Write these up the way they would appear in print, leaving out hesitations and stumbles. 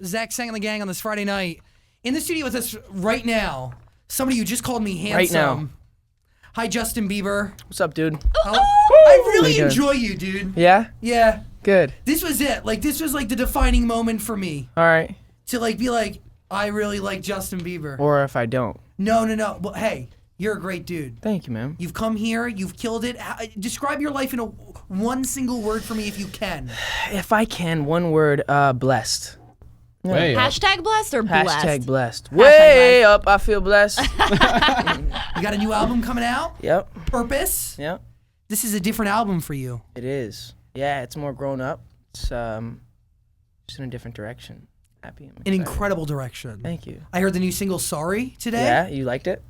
Zach Sang and the Gang on this Friday night. In the studio with us right now, somebody who just called me handsome. Right now. Hi, Justin Bieber. What's up, dude? I really enjoy you, dude. Yeah? Yeah. Good. This was it. Like, this was like the defining moment for me. All right. To like be like, I really like Justin Bieber. Or if I don't. No. Well, hey, you're a great dude. Thank you, man. You've come here. You've killed it. Describe your life in one single word for me if you can. If I can, one word, blessed. Way up. Hashtag blessed or blessed? Hashtag blessed. Hashtag Way blessed. up, I feel blessed. You got a new album coming out? Yep. Purpose? Yep. This is a different album for you. It is. Yeah, it's more grown up. It's just in a different direction. Happy. I'm An excited. incredible direction. Thank you. I heard the new single Sorry today. Yeah, you liked it?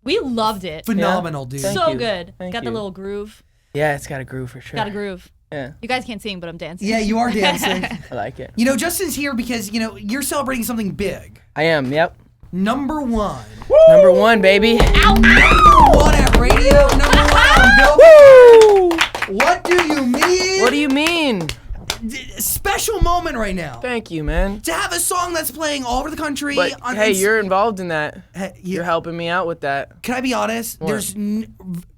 We loved it. Phenomenal, dude. Thank So you. good. Thank Got the you. little groove. Yeah, it's got a groove for sure. Got a groove. Yeah, You guys can't sing, but I'm dancing. Yeah, you are dancing. I like it. You know, Justin's here because, you know, you're celebrating something big. I am, yep. Number one. Number one, baby. Number one at radio. Number one on Billboard. What do you mean? What do you mean? Special moment right now. Thank you, man. To have a song that's playing all over the country. But hey, you're involved in that. Hey, You're helping me out with that. Can I be honest? What? There's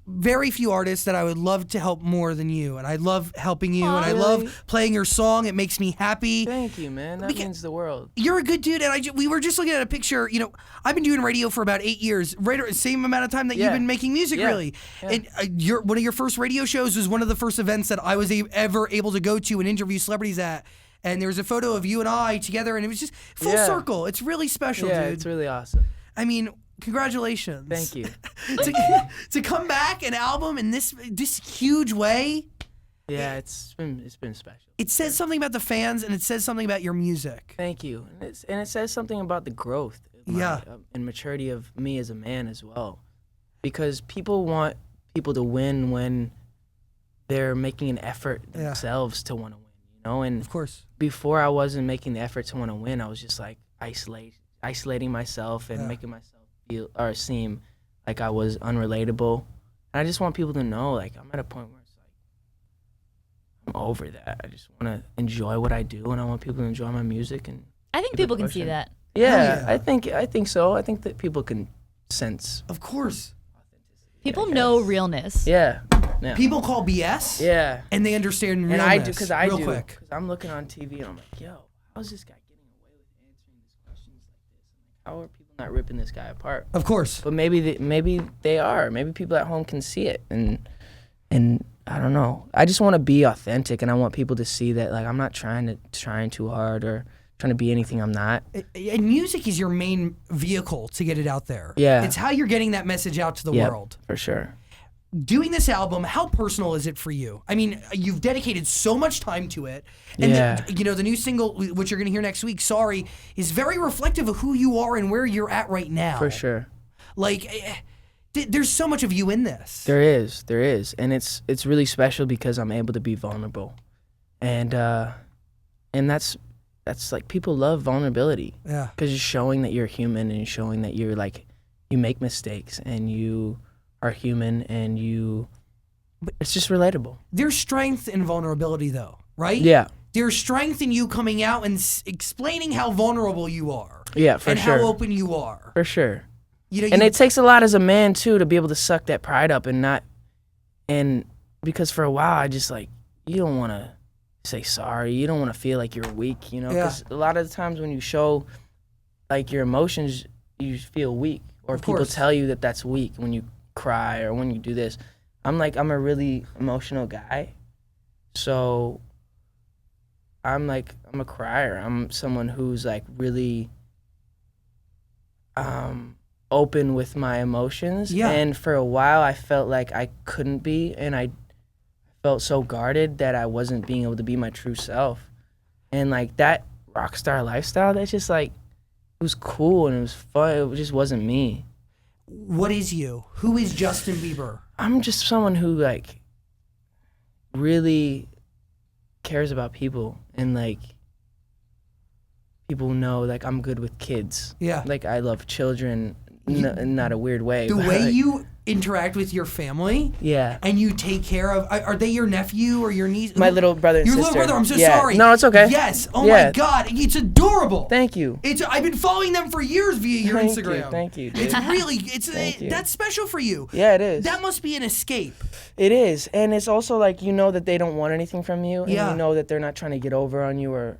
very few artists that I would love to help more than you, and I love helping you, and I really? love playing your song. It makes me happy. Thank you, man. That means the world. You're a good dude, and we were just looking at a picture. You know, I've been doing radio for about 8 years, right, same amount of time that you've Yeah. been making music, Yeah. really. Yeah. And one of your first radio shows was one of the first events that I was ever able to go to and interview celebrities at. And there was a photo of you and I together, and it was just full Yeah. circle. It's really special, Yeah, dude. it's really awesome. I mean, congratulations. Thank you. to come back an album in this huge way. Yeah, it's been special. It says something about the fans, and it says something about your music. Thank you. And it says something about the growth and maturity of me as a man as well. Because people want people to win when they're making an effort themselves to want to win, you know? And Of course. before I wasn't making the effort to want to win, I was just like isolating myself and making myself feel or seem like I was unrelatable. And I just want people to know, like, I'm at a point where it's like, I'm over that. I just want to enjoy what I do, and I want people to enjoy my music. And I think keep it people can see pushing. that. Yeah, Hell yeah. I think so. I think that people can sense. Of course. People know realness. Yeah. Yeah. People call BS. Yeah. And they understand realness. And I do, because real quick. Because I'm looking on TV and I'm like, yo, how's this guy getting away with answering these questions like this? How are people not ripping this guy apart? Of course. But maybe they are. Maybe people at home can see it, and I don't know. I just want to be authentic, and I want people to see that, like, I'm not trying too hard or trying to be anything I'm not. And music is your main vehicle to get it out there. Yeah. It's how you're getting that message out to the Yep, world. for sure. Doing this album, how personal is it for you? I mean, you've dedicated so much time to it. And Yeah. the new single, which you're going to hear next week, Sorry, is very reflective of who you are and where you're at right now. For sure. Like, there's so much of you in this. There is, and it's really special because I'm able to be vulnerable, and that's like, people love vulnerability. Yeah. Because you're showing that you're human, and you're showing that you're like, you make mistakes, and you are human, and it's just relatable. There's strength in vulnerability, though, right? Yeah. There's strength in you coming out and explaining how vulnerable you are. Yeah, for and sure. how open you are. For sure. You know, And it takes a lot as a man too to be able to suck that pride up and because for a while I just, like, you don't want to say sorry. You don't want to feel like you're weak, you know? Because a lot of the times when you show, like, your emotions, you feel weak. Or Of people course. tell you that that's weak when you cry or when you do this. I'm a really emotional guy. So I'm a crier. I'm someone who's, like, really open with my emotions. Yeah. And for a while I felt like I couldn't be, and I felt so guarded that I wasn't being able to be my true self. And, like, that rock star lifestyle, that's just, like, it was cool and it was fun. It just wasn't me. What is you? Who is Justin Bieber? I'm just someone who, like, really cares about people, and, like, people know, like, I'm good with kids. Yeah. Like, I love children, not a weird way. The but, way like, you interact with your family, yeah. and you take care of, are they your nephew or your niece? My little brother and your sister. Little brother. I'm so Yeah. sorry. No, it's okay. Yes. Oh Yeah. my God, it's adorable. Thank you. I've been following them for years via your Instagram. Thank you, dude. It's really, you. that's special for you. Yeah, it is. That must be an escape. It is, and it's also like you know that they don't want anything from you, and Yeah. you know that they're not trying to get over on you or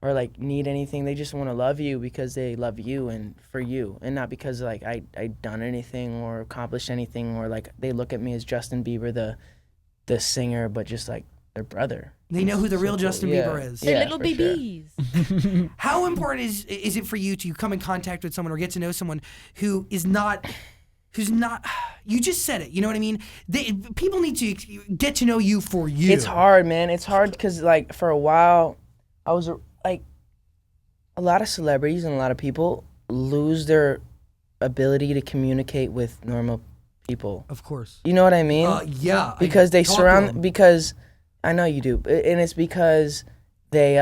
like need anything. They just want to love you because they love you and for you, and not because like I done anything or accomplished anything, or like they look at me as Justin Bieber, the singer, but just like their brother. They know who the real cool. Justin Bieber is. They're Yeah, little for sure. babies. How important is it for you to come in contact with someone or get to know someone who's not, you just said it, you know what I mean? People need to get to know you for you. It's hard, man. It's hard because like for a while, I was like, a lot of celebrities and a lot of people lose their ability to communicate with normal people. Of course. You know what I mean? Yeah. Because they talk to them. because I know you do, and it's because they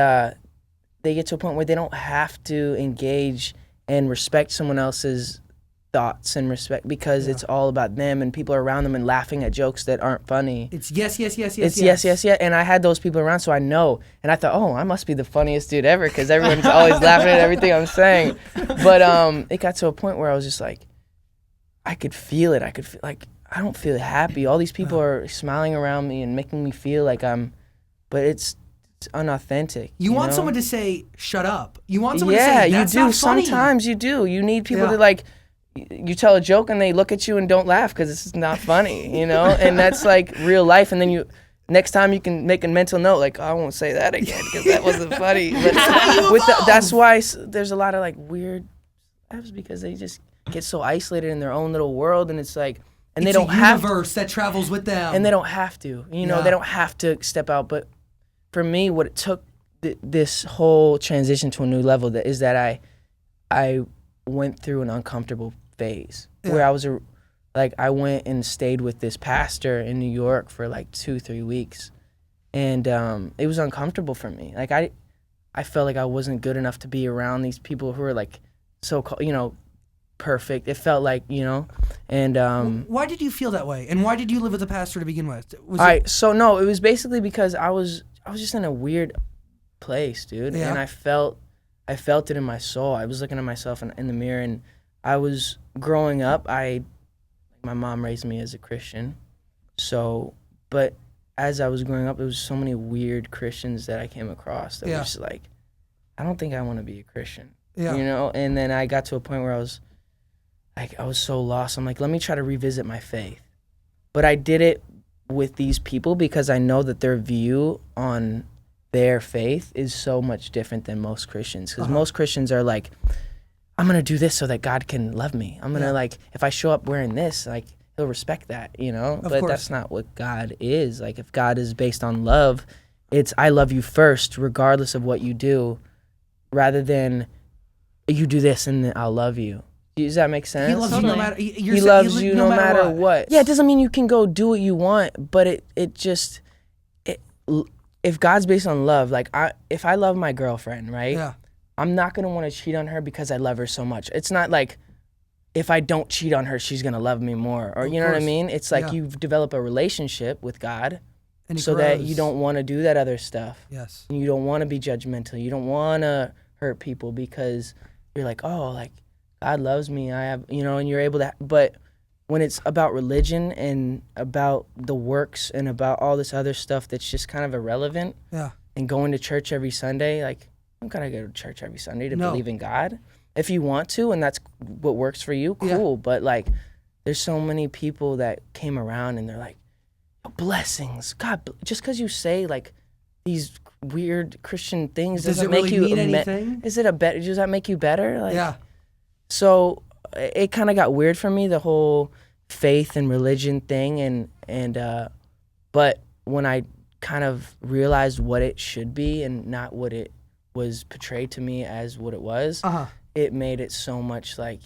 get to a point where they don't have to engage and respect someone else's thoughts and respect because it's all about them and people are around them and laughing at jokes that aren't funny. It's yes. It's yes. And I had those people around, so I know. And I thought, oh, I must be the funniest dude ever because everyone's always laughing at everything I'm saying. But it got to a point where I was just like, I could feel it. I could feel like I don't feel happy. All these people are smiling around me and making me feel like but it's unauthentic. You want know? someone to say, shut up. You want someone to Yeah, say, that's you do. not funny. Sometimes you do. You need people Yeah. to like. You tell a joke and they look at you and don't laugh because it's not funny, you know. And that's like real life. And then next time you can make a mental note like, oh, I won't say that again because that wasn't funny. But that's why there's a lot of like weird apps because they just get so isolated in their own little world, and it's like, and they It's don't a have universe that travels with them. and they don't have to, you know, Yeah. they don't have to step out. But for me, what it took this whole transition to a new level is that I went through an uncomfortable phase where I went and stayed with this pastor in New York for like 2-3 weeks, and it was uncomfortable for me. Like I felt like I wasn't good enough to be around these people who are like so-called, you know, perfect. It felt like, you know, and why did you feel that way? And why did you live with a pastor to begin with? So no, it was basically because I was just in a weird place, dude, Yeah. and I felt it in my soul. I was looking at myself in the mirror, and I was growing up. My mom raised me as a Christian, but as I was growing up, there was so many weird Christians that I came across that were just like, I don't think I want to be a Christian, you know. And then I got to a point where I was so lost. I'm like, let me try to revisit my faith, but I did it with these people because I know that their view on their faith is so much different than most Christians. Because most Christians are like, I'm going to do this so that God can love me. I'm going to like, if I show up wearing this, like he'll respect that, you know? But that's not what God is. Like if God is based on love, it's I love you first, regardless of what you do, rather than you do this and then I'll love you. Does that make sense? He loves you no matter. He loves you no matter what. Yeah, it doesn't mean you can go do what you want, but if God's based on love, like if I love my girlfriend, right? Yeah. I'm not gonna want to cheat on her because I love her so much. It's not like if I don't cheat on her, she's gonna love me more, or you know what I mean? It's like you've developed a relationship with God, and so that you don't want to do that other stuff. Yes. And you don't want to be judgmental. You don't want to hurt people because you're like, oh, like God loves me. I have, you know, and you're able to. But when it's about religion and about the works and about all this other stuff that's just kind of irrelevant, and going to church every Sunday, like. I'm gonna go to church every Sunday to believe in God. If you want to, and that's what works for you, cool. But like, there's so many people that came around and they're like, blessings, God. Just because you say like these weird Christian things doesn't make you. Mean anything? Does that make you better? Like, yeah. So it kind of got weird for me, the whole faith and religion thing, and but when I kind of realized what it should be and not what it was portrayed to me as what it was, it made it so much like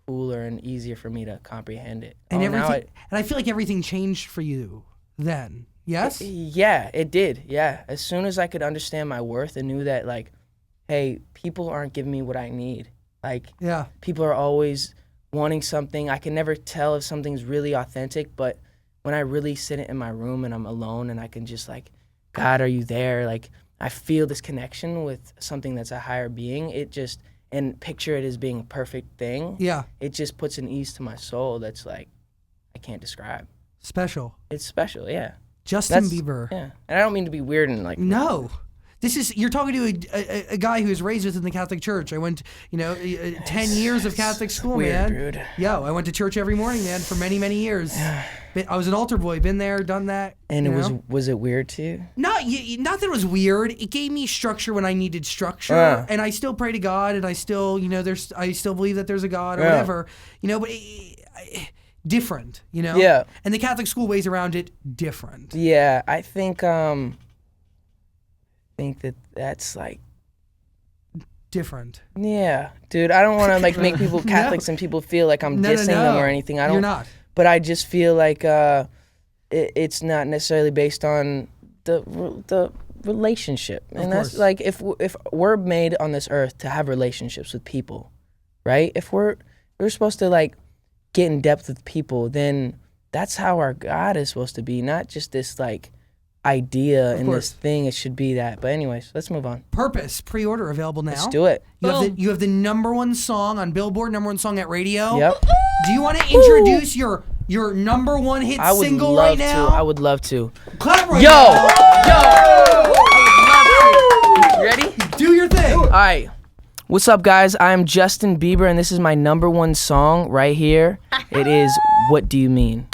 cooler and easier for me to comprehend it. And and I feel like everything changed for you then. Yes? Yeah, it did. Yeah. As soon as I could understand my worth and knew that like, hey, people aren't giving me what I need. Like people are always wanting something. I can never tell if something's really authentic, but when I really sit in my room and I'm alone and I can just like, God, are you there? Like, I feel this connection with something that's a higher being. It just, and picture it as being a perfect thing. Yeah. It just puts an ease to my soul that's like, I can't describe. Special. It's special, yeah. Justin Bieber. Yeah. And I don't mean to be weird and like. No. You're talking to a guy who was raised within the Catholic Church. I went, 10 years of Catholic school, weird, man. Dude. Yo, I went to church every morning, man, for many, many years. I was an altar boy, been there, done that. And was it weird to you? Not that it was weird. It gave me structure when I needed structure, and I still pray to God, and I still, I still believe that there's a God or whatever, but different, Yeah. And the Catholic school ways around it different. Yeah, I think that's like different. Yeah, dude. I don't want to like make people Catholics and people feel like I'm dissing them or anything. I don't. You're not. But I just feel like it's not necessarily based on the relationship, and that's like if we're made on this earth to have relationships with people, right? If we're supposed to like get in depth with people, then that's how our God is supposed to be, not just this like idea and this thing. It should be that. But anyways, let's move on. Purpose pre-order available now. Let's do it. You have the #1 song on Billboard, #1 song at radio. Yep. Do you want to introduce your #1 hit single right now? I would love to. Clap right Yo! now. You ready? Do your thing. All right. What's up, guys? I'm Justin Bieber, and this is my #1 song right here. It is "What Do You Mean."